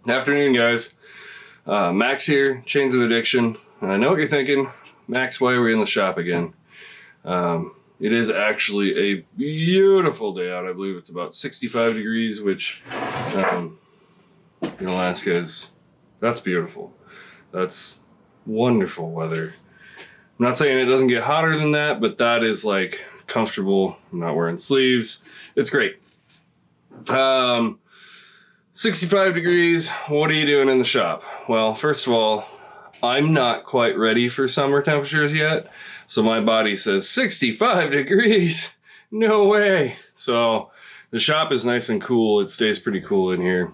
Afternoon, guys. Max here, Chainsawfaddiction. And I know what you're thinking. Max, why are we in the shop again? It is actually a beautiful day out. I believe it's about 65 degrees, which in Alaska that's beautiful. That's wonderful weather. I'm not saying it doesn't get hotter than that, but that is like comfortable. I'm not wearing sleeves. It's great. 65 degrees, what are you doing in the shop? Well, first of all, I'm not quite ready for summer temperatures yet. So my body says 65 degrees, no way. So the shop is nice and cool. It stays pretty cool in here.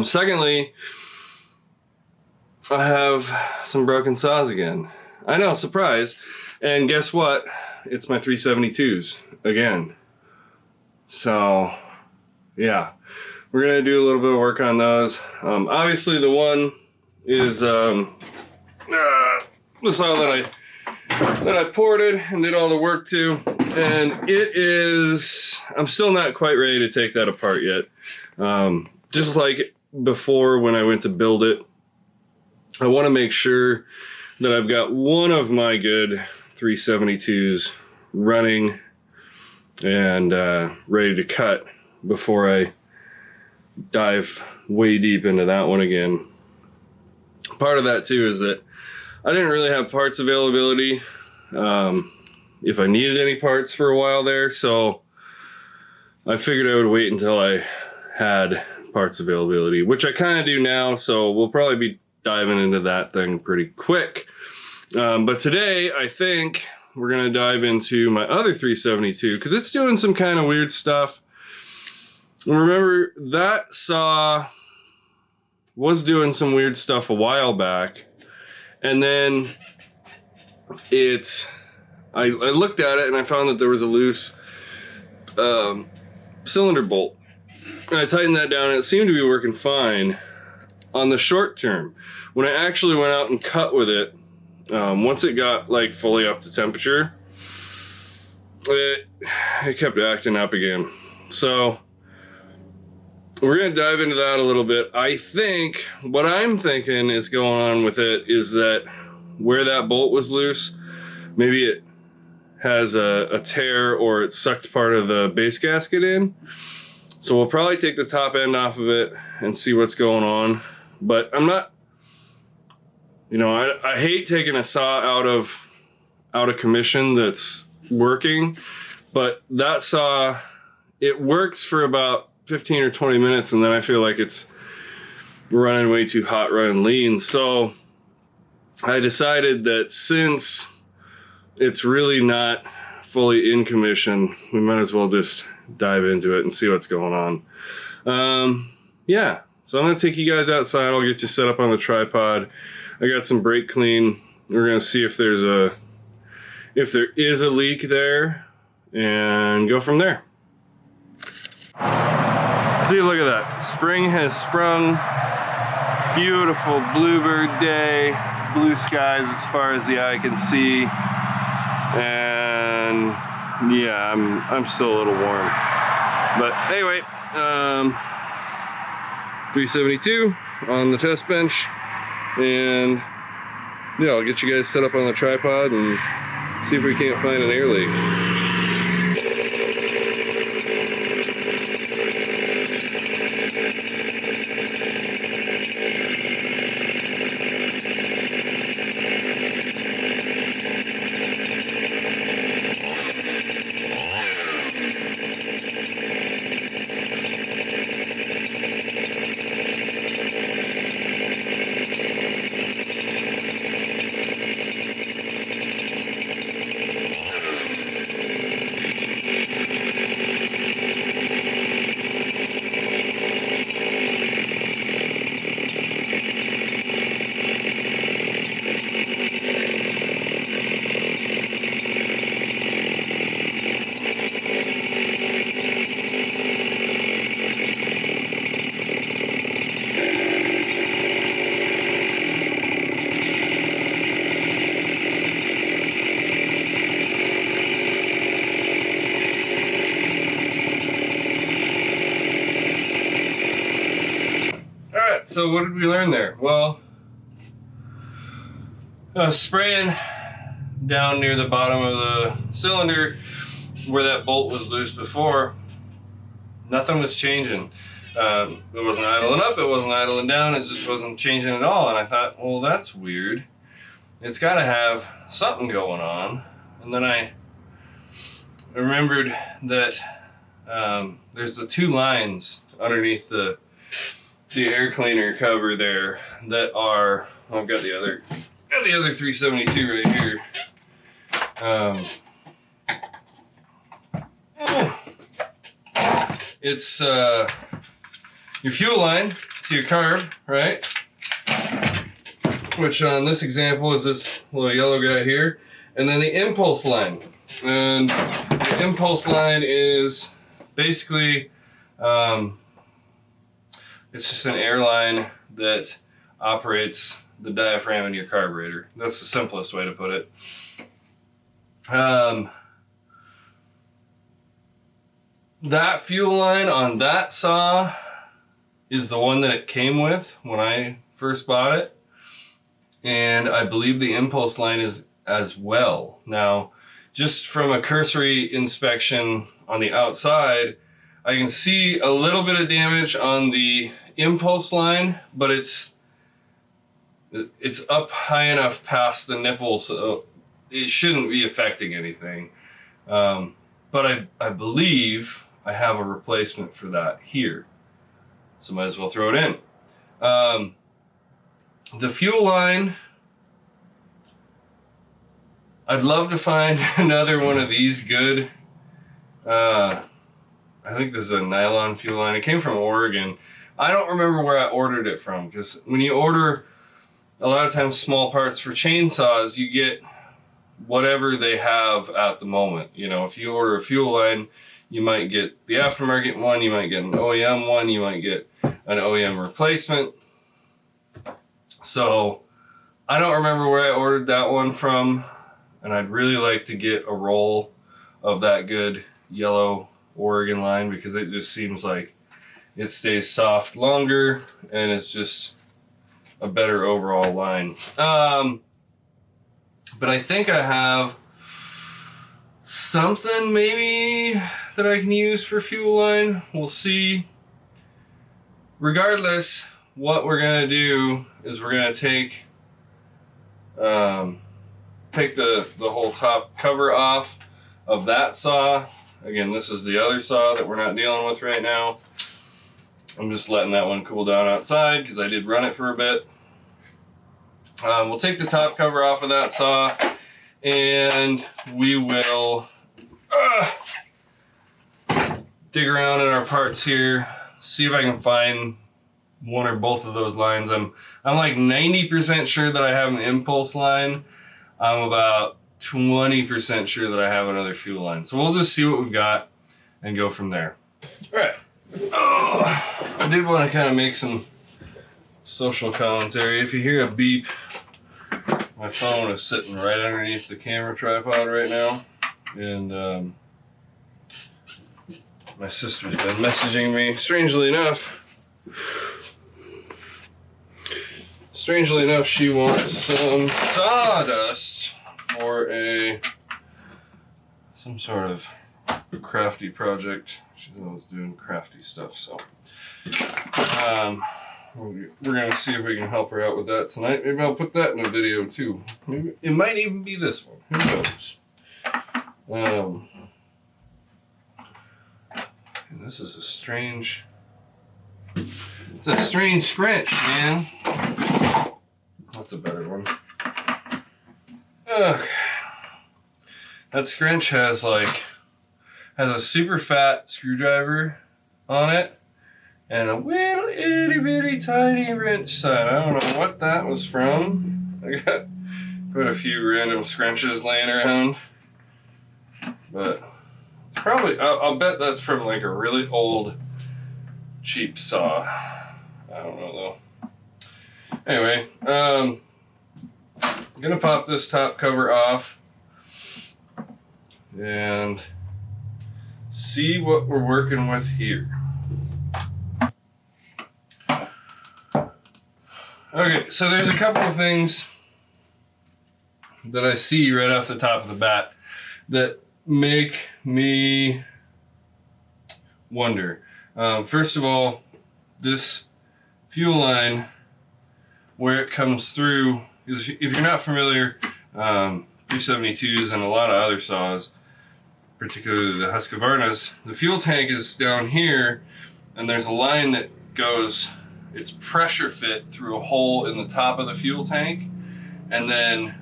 Secondly, I have some broken saws again. I know, surprise. And guess what? It's my 372s again. So yeah. We're gonna do a little bit of work on those. Obviously the one is the saw that I ported and did all the work to, and it is, I'm still not quite ready to take that apart yet. Just like before when I went to build it, I wanna make sure that I've got one of my good 372s running and ready to cut before I dive way deep into that one again. Part of that too is that I didn't really have parts availability if I needed any parts for a while there, so I figured I would wait until I had parts availability, which I kind of do now, so we'll probably be diving into that thing pretty quick. But today I think we're gonna dive into my other 372 because it's doing some kind of weird stuff. Remember, that saw was doing some weird stuff a while back, and then I looked at it and I found that there was a loose cylinder bolt. And I tightened that down and it seemed to be working fine on the short term. When I actually went out and cut with it, once it got like fully up to temperature, it kept acting up again. So we're gonna dive into that a little bit. I think what I'm thinking is going on with it is that where that bolt was loose, maybe it has a tear or it sucked part of the base gasket in. So we'll probably take the top end off of it and see what's going on. But I'm not, I hate taking a saw out of commission that's working, but that saw, it works for about 15 or 20 minutes and then I feel like it's running way too hot, running lean. So I decided that since it's really not fully in commission, we might as well just dive into it and see what's going on. Yeah, so I'm gonna take you guys outside. I'll get you set up on the tripod. I got some brake clean. We're gonna see if there is a leak there and go from there. See, look at that. Spring has sprung. Beautiful bluebird day. Blue skies as far as the eye can see. And yeah, I'm still a little warm. But anyway, 372 on the test bench. And yeah, I'll get you guys set up on the tripod and see if we can't find an air leak. right, so what did we learn there? Well, spraying down near the bottom of the cylinder where that bolt was loose before, nothing was changing. It wasn't idling up, it wasn't idling down, it just wasn't changing at all. And I thought, well, that's weird. It's got to have something going on. And then I remembered that there's the two lines underneath the air cleaner cover there that are, I've got the other 372 right here. It's your fuel line to your carb, right? Which on this example is this little yellow guy here. And then the impulse line. And the impulse line is basically, it's just an air line that operates the diaphragm in your carburetor. That's the simplest way to put it. That fuel line on that saw is the one that it came with when I first bought it. And I believe the impulse line is as well. Now, just from a cursory inspection on the outside, I can see a little bit of damage on the impulse line, but it's up high enough past the nipple, so it shouldn't be affecting anything. But I believe I have a replacement for that here, so might as well throw it in. The fuel line, I'd love to find another one of these good. I think this is a nylon fuel line. It came from Oregon. I don't remember where I ordered it from, because when you order a lot of times small parts for chainsaws, you get whatever they have at the moment. You know, if you order a fuel line, you might get the aftermarket one, you might get an OEM one, you might get an OEM replacement. So I don't remember where I ordered that one from, and I'd really like to get a roll of that good yellow Oregon line, because it just seems like it stays soft longer and it's just a better overall line. But I think I have something maybe that I can use for fuel line. We'll see. Regardless, what we're gonna do is we're gonna take the whole top cover off of that saw. Again, this is the other saw that we're not dealing with right now. I'm just letting that one cool down outside because I did run it for a bit. We'll take the top cover off of that saw, and we will dig around in our parts here, see if I can find one or both of those lines. I'm like 90% sure that I have an impulse line. I'm about 20% sure that I have another fuel line. So we'll just see what we've got and go from there. All right. I did want to kind of make some social commentary. If you hear a beep, my phone is sitting right underneath the camera tripod right now, and my sister's been messaging me. Strangely enough, she wants some sawdust for some sort of crafty project. She's always doing crafty stuff, so we're gonna see if we can help her out with that tonight. Maybe I'll put that in a video too. Maybe it might even be this one. Who knows? And this is a strange. It's a strange scratch, man. That's a better one. Ugh. That scrunch has a super fat screwdriver on it and a little itty bitty tiny wrench side. I don't know what that was from. I got quite a few random scrunches laying around, but it's probably, I'll bet that's from like a really old cheap saw. I don't know though. Anyway, I'm gonna pop this top cover off and see what we're working with here. Okay, so there's a couple of things that I see right off the top of the bat that make me wonder. First of all, this fuel line, where it comes through, is if you're not familiar, 372s and a lot of other saws, particularly the Husqvarnas, the fuel tank is down here, and there's a line that goes, it's pressure fit through a hole in the top of the fuel tank, and then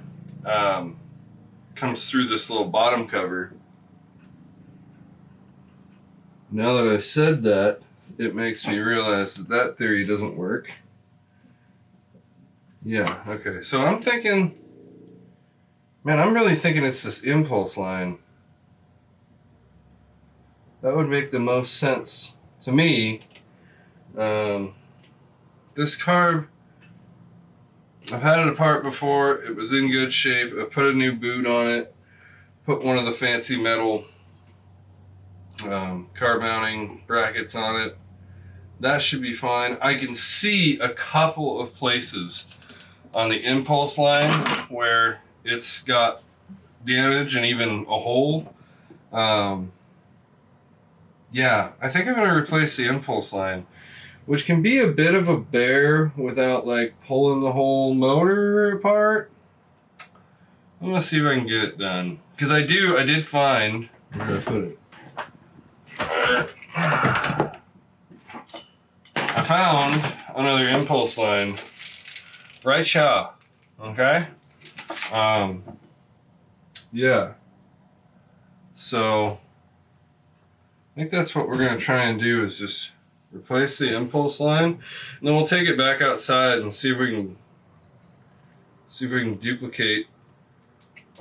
comes through this little bottom cover. Now that I said that, it makes me realize that that theory doesn't work. Yeah, okay, so I'm thinking, man, I'm really thinking it's this impulse line. That would make the most sense to me. This carb, I've had it apart before. It was in good shape. I put a new boot on it, put one of the fancy metal carb mounting brackets on it. That should be fine. I can see a couple of places on the impulse line where it's got damage and even a hole. Yeah, I think I'm going to replace the impulse line, which can be a bit of a bear without like pulling the whole motor apart. I'm going to see if I can get it done. Because I did find, where did I put it? I found another impulse line right here. Okay? Yeah. So I think that's what we're going to try and do, is just replace the impulse line, and then we'll take it back outside and see if we can duplicate.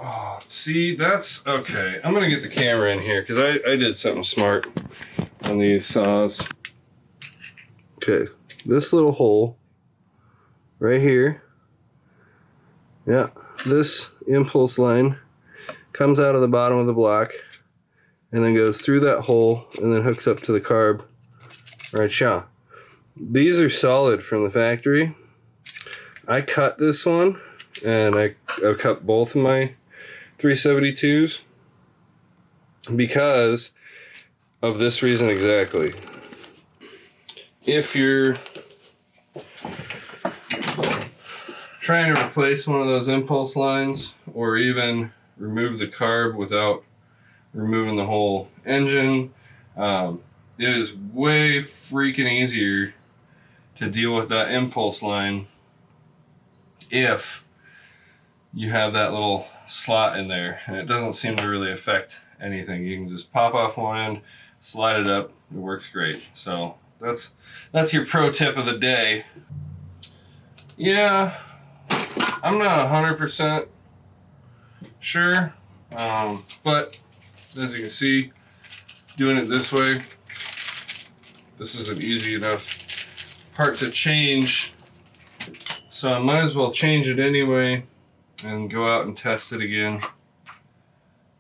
Oh, see, that's okay. I'm going to get the camera in here because I did something smart on these saws. Okay, this little hole right here. Yeah, this impulse line comes out of the bottom of the block and then goes through that hole and then hooks up to the carb right here. These are solid from the factory. I cut this one, and I cut both of my 372s because of this reason exactly. If you're trying to replace one of those impulse lines, or even remove the carb without removing the whole engine, it is way freaking easier to deal with that impulse line if you have that little slot in there, and it doesn't seem to really affect anything. You can just pop off one end, slide it up, it works great. So that's your pro tip of the day. Yeah, I'm not 100% sure, but as you can see, doing it this way, this is an easy enough part to change, so I might as well change it anyway and go out and test it again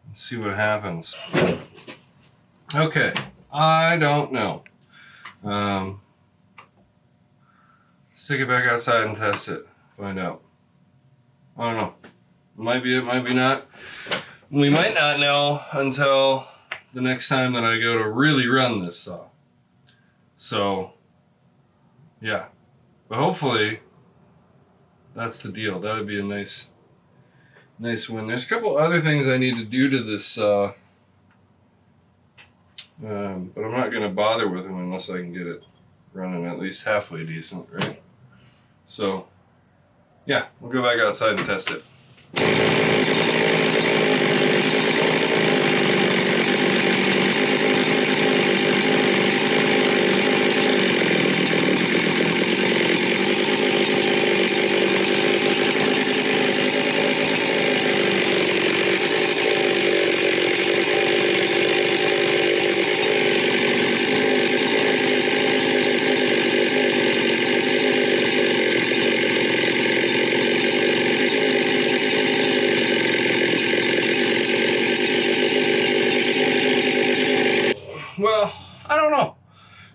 and see what happens. Okay, I don't know. Let's take it back outside and test it, find out. I don't know. Might be it, might be not. We might not know until the next time that I go to really run this saw. So, yeah. But hopefully, that's the deal. That would be a nice win. There's a couple other things I need to do to this saw, but I'm not going to bother with them unless I can get it running at least halfway decent, right? So, yeah, we'll go back outside and test it. Well, I don't know.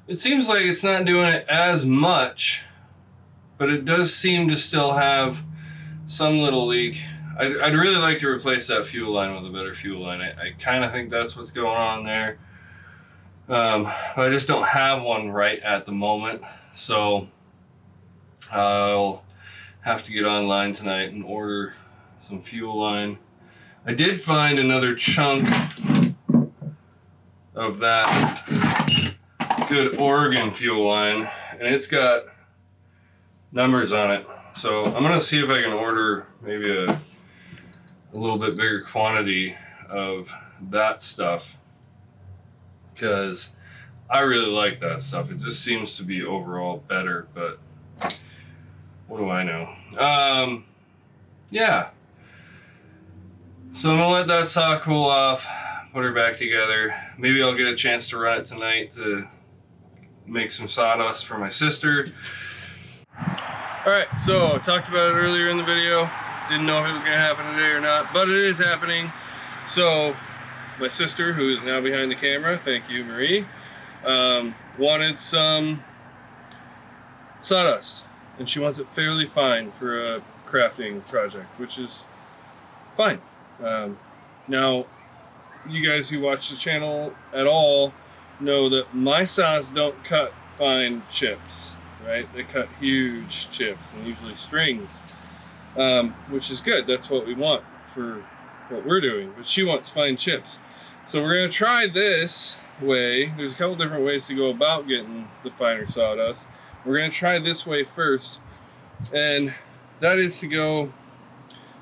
It seems like it's not doing it as much but it does seem to still have some little leak. I'd really like to replace that fuel line with a better fuel line. I kind of think that's what's going on there. I just don't have one right at the moment, so I'll have to get online tonight and order some fuel line. I did find another chunk of that good Oregon fuel line, and it's got numbers on it. So I'm gonna see if I can order maybe a little bit bigger quantity of that stuff, because I really like that stuff. It just seems to be overall better, but what do I know? Yeah. So I'm gonna let that saw cool off, put her back together. Maybe I'll get a chance to run it tonight to make some sawdust for my sister. Alright, so I talked about it earlier in the video. Didn't know if it was gonna happen today or not, but it is happening. So my sister, who is now behind the camera, thank you, Marie, wanted some sawdust, and she wants it fairly fine for a crafting project, which is fine. Now, you guys who watch the channel at all know that my saws don't cut fine chips, right? They cut huge chips, and usually strings, which is good. That's what we want for what we're doing, but she wants fine chips. So we're gonna try this way. There's a couple different ways to go about getting the finer sawdust. We're gonna try this way first, and that is to go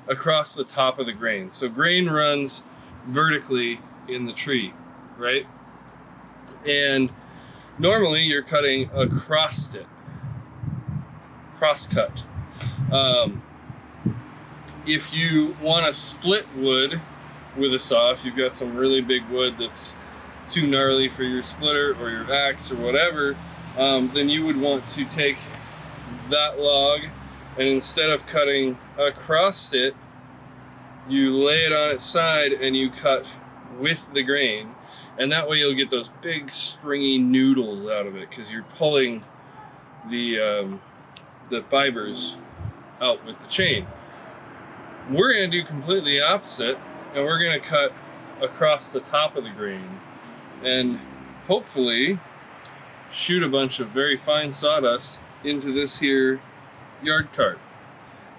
across the top of the grain. So grain runs vertically in the tree, right? And normally you're cutting across it, cross cut. If you want to split wood with a saw, if you've got some really big wood that's too gnarly for your splitter or your axe or whatever, then you would want to take that log, and instead of cutting across it, you lay it on its side and you cut with the grain, and that way you'll get those big stringy noodles out of it, because you're pulling the fibers out with the chain. We're going to do completely opposite, and we're going to cut across the top of the grain and hopefully shoot a bunch of very fine sawdust into this here yard cart.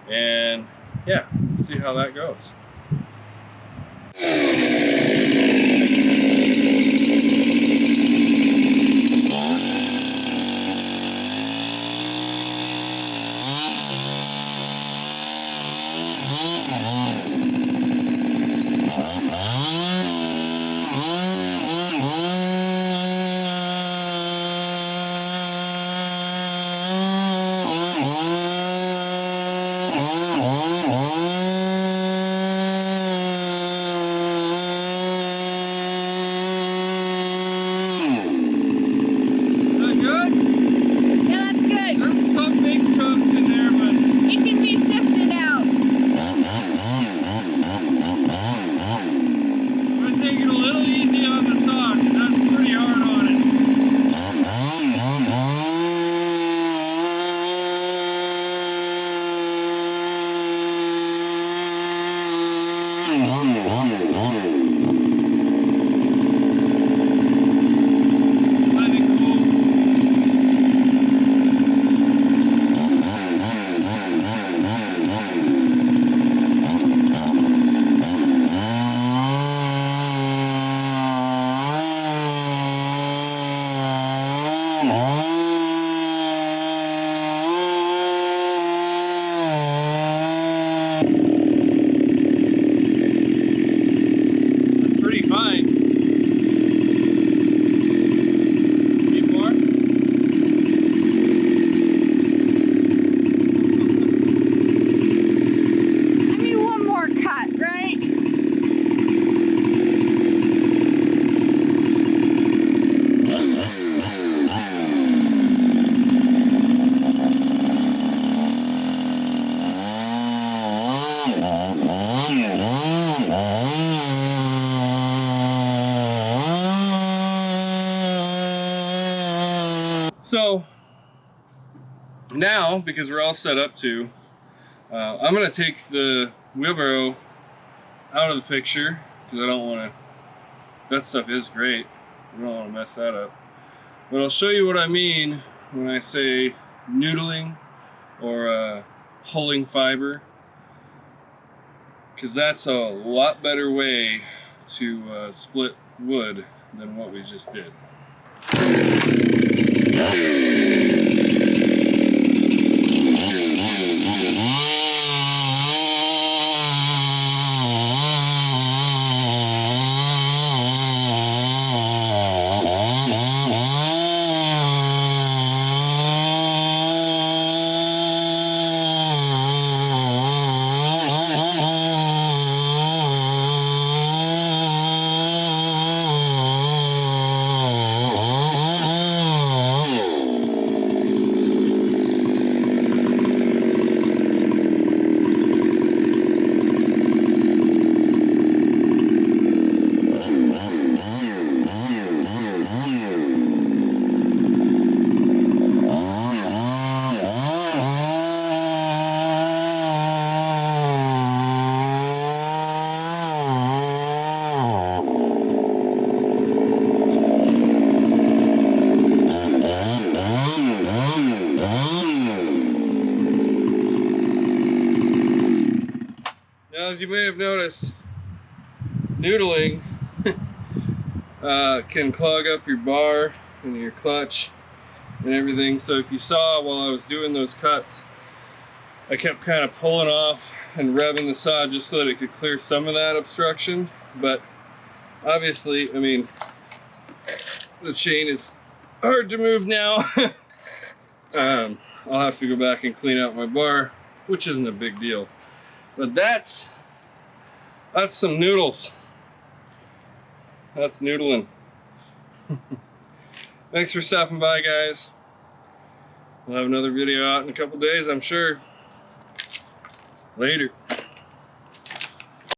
And yeah, see how that goes. So Now, because we're all set up to, I'm going to take the wheelbarrow out of the picture because I don't want to, that stuff is great. I don't want to mess that up. But I'll show you what I mean when I say noodling or pulling fiber, because that's a lot better way to split wood than what we just did. Now, as you may have noticed, noodling can clog up your bar and your clutch and everything. So if you saw while I was doing those cuts, I kept kind of pulling off and revving the saw just so that it could clear some of that obstruction. But obviously, I mean, the chain is hard to move now. I'll have to go back and clean out my bar, which isn't a big deal. But that's some noodles. That's noodling. Thanks for stopping by, guys. We'll have another video out in a couple days, I'm sure. Later.